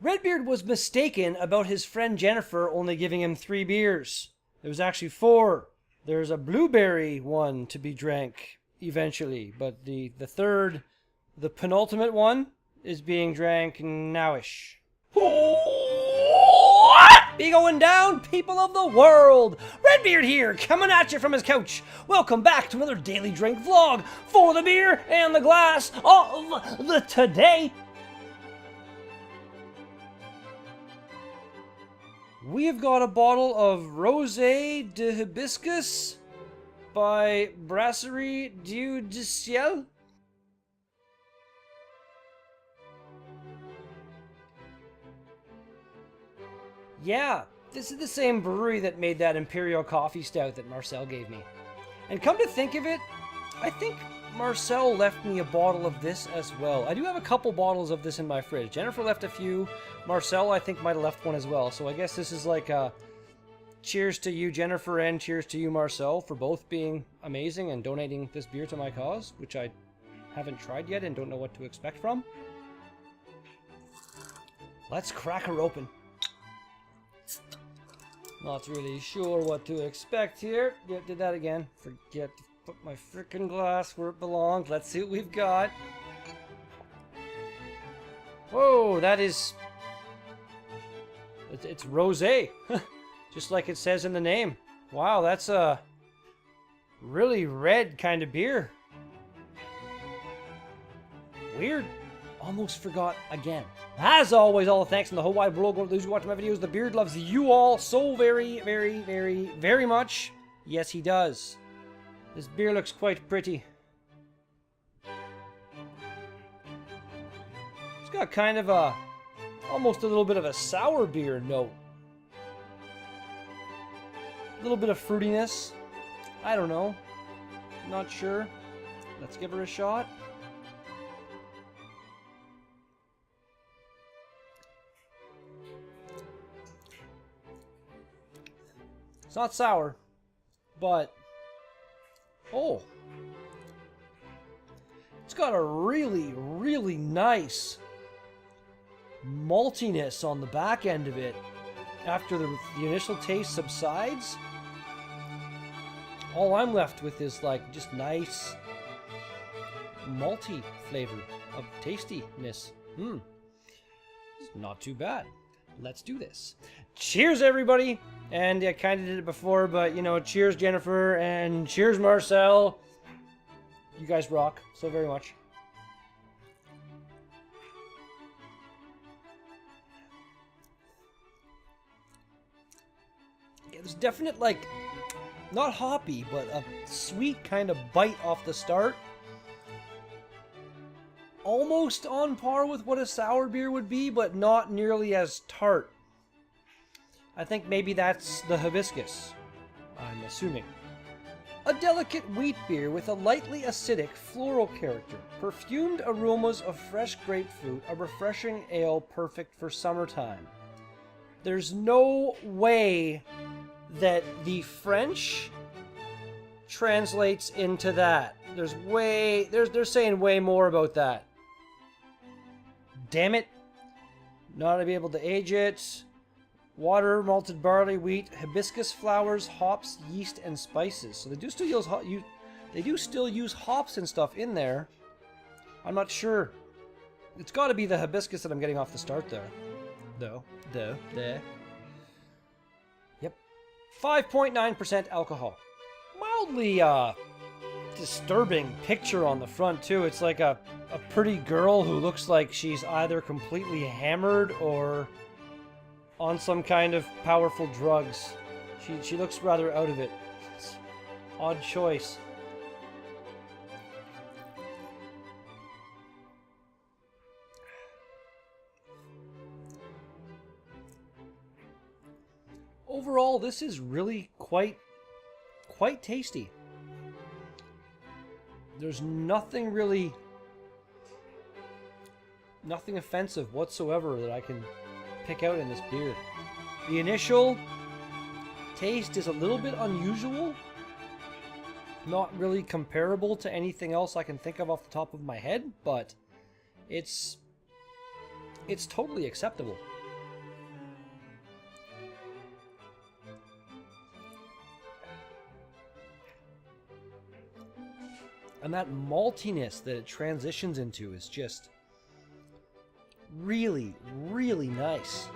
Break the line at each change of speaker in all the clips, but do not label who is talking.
Redbeard was mistaken about his friend Jennifer only giving him 3 beers. There was actually 4. There's a blueberry one to be drank eventually, but the third, the penultimate one, is being drank nowish. What be going down, people of the world? Redbeard here, coming at you from his couch. Welcome back to another Daily Drink vlog for the beer and the glass of the today. We've got a bottle of Rosee de hibiscus by Brasserie Dieu Du Ciel. Yeah, this is the same brewery that made that Imperial Coffee Stout that Marcel gave me. And come to think of it, I think Marcel left me a bottle of this as well. I do have a couple bottles of this in my fridge. Jennifer left a few. Marcel, I think, might have left one as well. So I guess this is like a cheers to you, Jennifer, and cheers to you, Marcel, for both being amazing and donating this beer to my cause, which I haven't tried yet and don't know what to expect from. Let's crack her open. Not really sure what to expect here. Yeah, did that again. Forget to put my frickin' glass where it belongs. Let's see what we've got. Whoa, that is... It's rosé. Just like it says in the name. Wow, that's a really red kind of beer. Weird. Almost forgot again. As always, all the thanks in the whole wide world go to those who watch my videos. The beard loves you all so very, very, very, very much. Yes, he does. This beer looks quite pretty. It's got kind of a, almost a little bit of a sour beer note. A little bit of fruitiness. I don't know. Not sure. Let's give her a shot. It's not sour, but oh, it's got a really, really nice maltiness on the back end of it. After the initial taste subsides, all I'm left with is like just nice malty flavor of tastiness. It's not too bad. Let's do this. Cheers, everybody. And I kind of did it before, but, you know, cheers, Jennifer, and cheers, Marcel. You guys rock so very much. Yeah, there's definite, like, not hoppy, but a sweet kind of bite off the start. Almost on par with what a sour beer would be, but not nearly as tart. I think maybe that's the hibiscus, I'm assuming. A delicate wheat beer with a lightly acidic floral character, perfumed aromas of fresh grapefruit, a refreshing ale perfect for summertime. There's no way that the French translates into that. They're saying way more about that. Damn it. Not to be able to age it. Water, malted barley, wheat, hibiscus flowers, hops, yeast, and spices. So they do still use hops and stuff in there. I'm not sure. It's got to be the hibiscus that I'm getting off the start there. There. Yep. 5.9% alcohol. Mildly disturbing picture on the front too. It's like a pretty girl who looks like she's either completely hammered or on some kind of powerful drugs. She looks rather out of it. It's odd choice. Overall, this is really quite tasty. There's nothing offensive whatsoever that I can pick out in this beer. The initial taste is a little bit unusual. Not really comparable to anything else I can think of off the top of my head, but it's totally acceptable. And that maltiness that it transitions into is just really, really nice.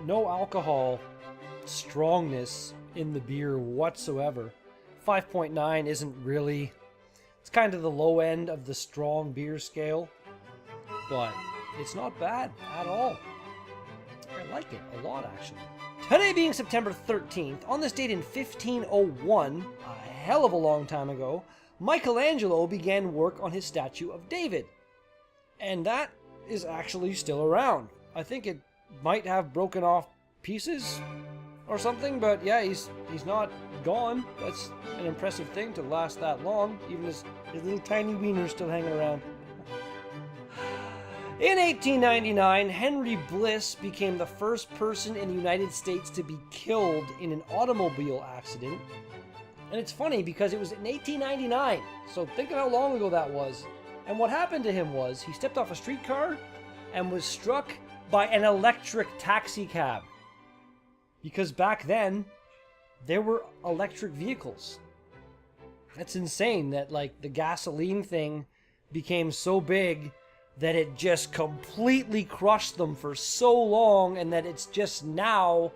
No alcohol strongness in the beer whatsoever. 5.9 isn't really... It's kind of the low end of the strong beer scale. But it's not bad at all. I like it a lot, actually. Today being September 13th, on this date in 1501, a hell of a long time ago, Michelangelo began work on his statue of David. And that is actually still around. I think it might have broken off pieces or something, but yeah, he's not gone. That's an impressive thing to last that long, even his little tiny wiener's still hanging around. In 1899, Henry Bliss became the first person in the United States to be killed in an automobile accident. And it's funny because it was in 1899, so think of how long ago that was. And what happened to him was he stepped off a streetcar and was struck by an electric taxi cab. Because back then, there were electric vehicles. That's insane that like the gasoline thing became so big that it just completely crushed them for so long, and that it's just now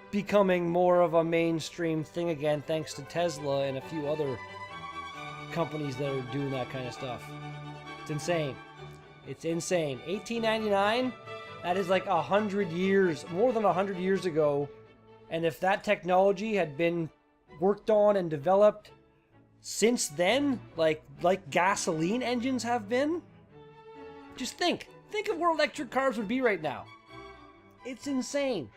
becoming more of a mainstream thing again thanks to Tesla and a few other companies that are doing that kind of stuff. It's insane. It's insane. 1899, that is like 100 years, more than 100 years ago. And if that technology had been worked on and developed since then, like gasoline engines have been, just think of where electric cars would be right now. It's insane.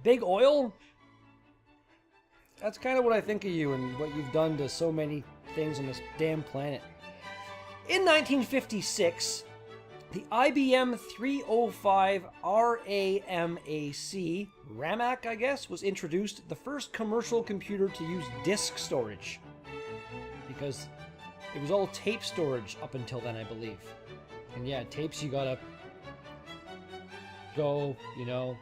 Big oil? That's kind of what I think of you and what you've done to so many things on this damn planet. In 1956, the IBM 305 RAMAC, RAMAC I guess, was introduced, the first commercial computer to use disk storage. Because it was all tape storage up until then, I believe. And yeah, tapes you gotta go, you know,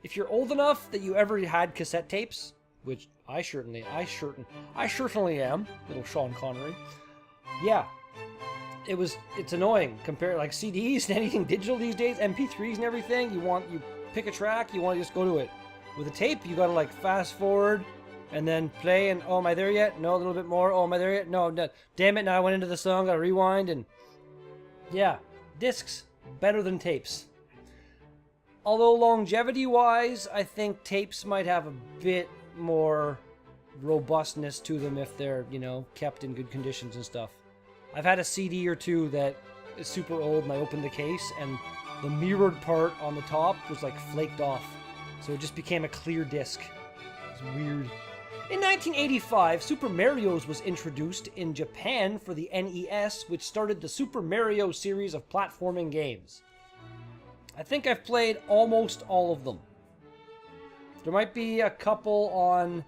if you're old enough that you ever had cassette tapes, which I certainly am, little Sean Connery. Yeah, it's annoying compared like CDs and anything digital these days, MP3s and everything. You pick a track, you want to just go to it. With a tape, you gotta like fast forward and then play and, oh, am I there yet? No, a little bit more. Oh, am I there yet? No, no. Damn it, now I went into the song, gotta rewind, and yeah, discs, better than tapes. Although longevity-wise, I think tapes might have a bit more robustness to them if they're, you know, kept in good conditions and stuff. I've had a CD or two that is super old, and I opened the case, and the mirrored part on the top was like flaked off, so it just became a clear disc. It's weird. In 1985, Super Mario's was introduced in Japan for the NES, which started the Super Mario series of platforming games. I think I've played almost all of them. There might be a couple on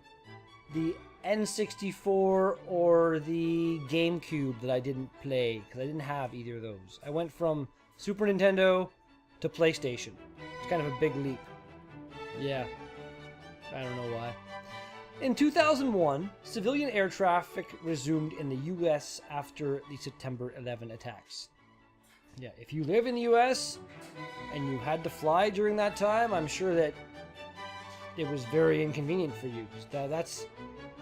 the N64 or the GameCube that I didn't play, because I didn't have either of those. I went from Super Nintendo to PlayStation. It's kind of a big leap. Yeah. I don't know why. In 2001, civilian air traffic resumed in the U.S. after the September 11 attacks. Yeah, if you live in the U.S. and you had to fly during that time, I'm sure that it was very inconvenient for you.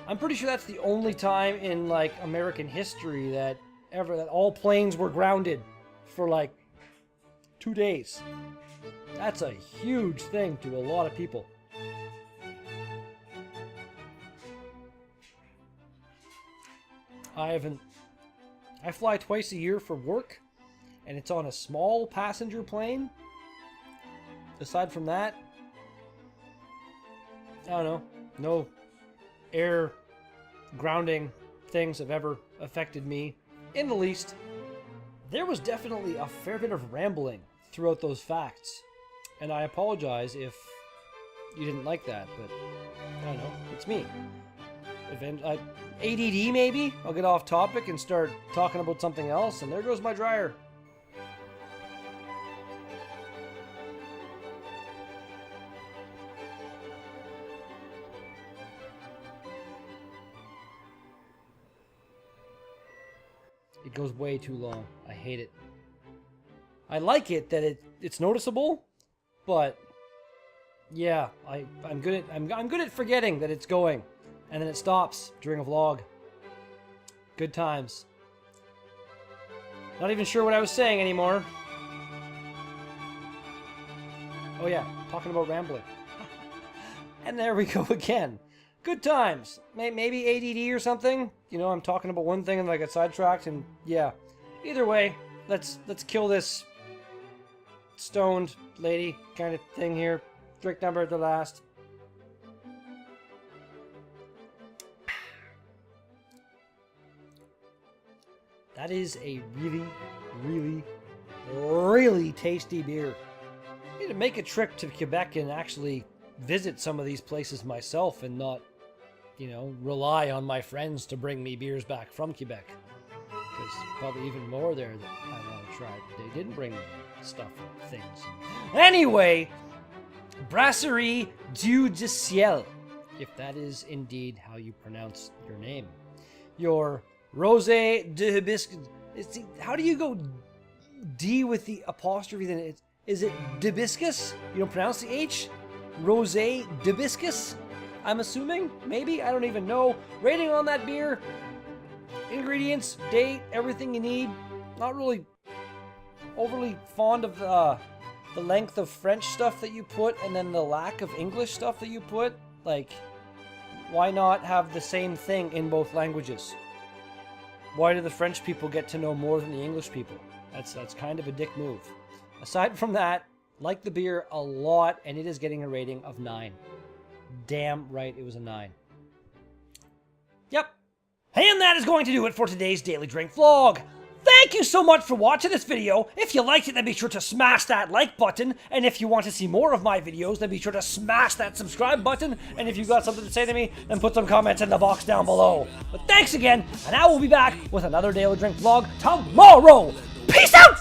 I'm pretty sure that's the only time in like American history that all planes were grounded for like 2 days. That's a huge thing to a lot of people. I fly twice a year for work, and it's on a small passenger plane. Aside from that, I don't know, no air grounding things have ever affected me in the least. There was definitely a fair bit of rambling throughout those facts, and I apologize if you didn't like that, but I don't know, it's me. ADD maybe? I'll get off topic and start talking about something else, and there goes my dryer. It goes way too long. I hate it. I like it that it's noticeable, but yeah, I'm good at forgetting that it's going, and then it stops during a vlog. Good times. Not even sure what I was saying anymore. Oh yeah, talking about rambling. And there we go again. Good times. Maybe ADD or something. You know, I'm talking about one thing and I get sidetracked, and yeah. Either way, let's kill this stoned lady kind of thing here. Drink number at the last. That is a really, really, really tasty beer. I need to make a trip to Quebec and actually visit some of these places myself and not, you know, rely on my friends to bring me beers back from Quebec. Because probably even more there that I want to try. They didn't bring me stuff and things. Anyway, Brasserie Dieu Du Ciel, if that is indeed how you pronounce your name. Your Rosee de hibiscus. How do you go D with the apostrophe? Then is it hibiscus? You don't pronounce the H? Rosee hibiscus? I'm assuming? Maybe? I don't even know. Rating on that beer. Ingredients, date, everything you need. Not really overly fond of the length of French stuff that you put and then the lack of English stuff that you put. Like, why not have the same thing in both languages? Why do the French people get to know more than the English people? That's kind of a dick move. Aside from that, like the beer a lot, and it is getting a rating of 9. Damn right it was a 9. Yep. And that is going to do it for today's Daily Drink vlog. Thank you so much for watching this video. If you liked it, then be sure to smash that like button. And if you want to see more of my videos, then be sure to smash that subscribe button. And if you've got something to say to me, then put some comments in the box down below. But thanks again, and I will be back with another Daily Drink vlog tomorrow. Peace out!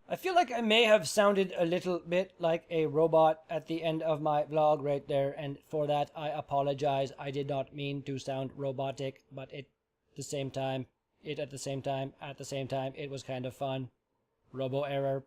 I feel like I may have sounded a little bit like a robot at the end of my vlog right there, and for that I apologize. I did not mean to sound robotic, but at the same time, it was kind of fun. Robo error.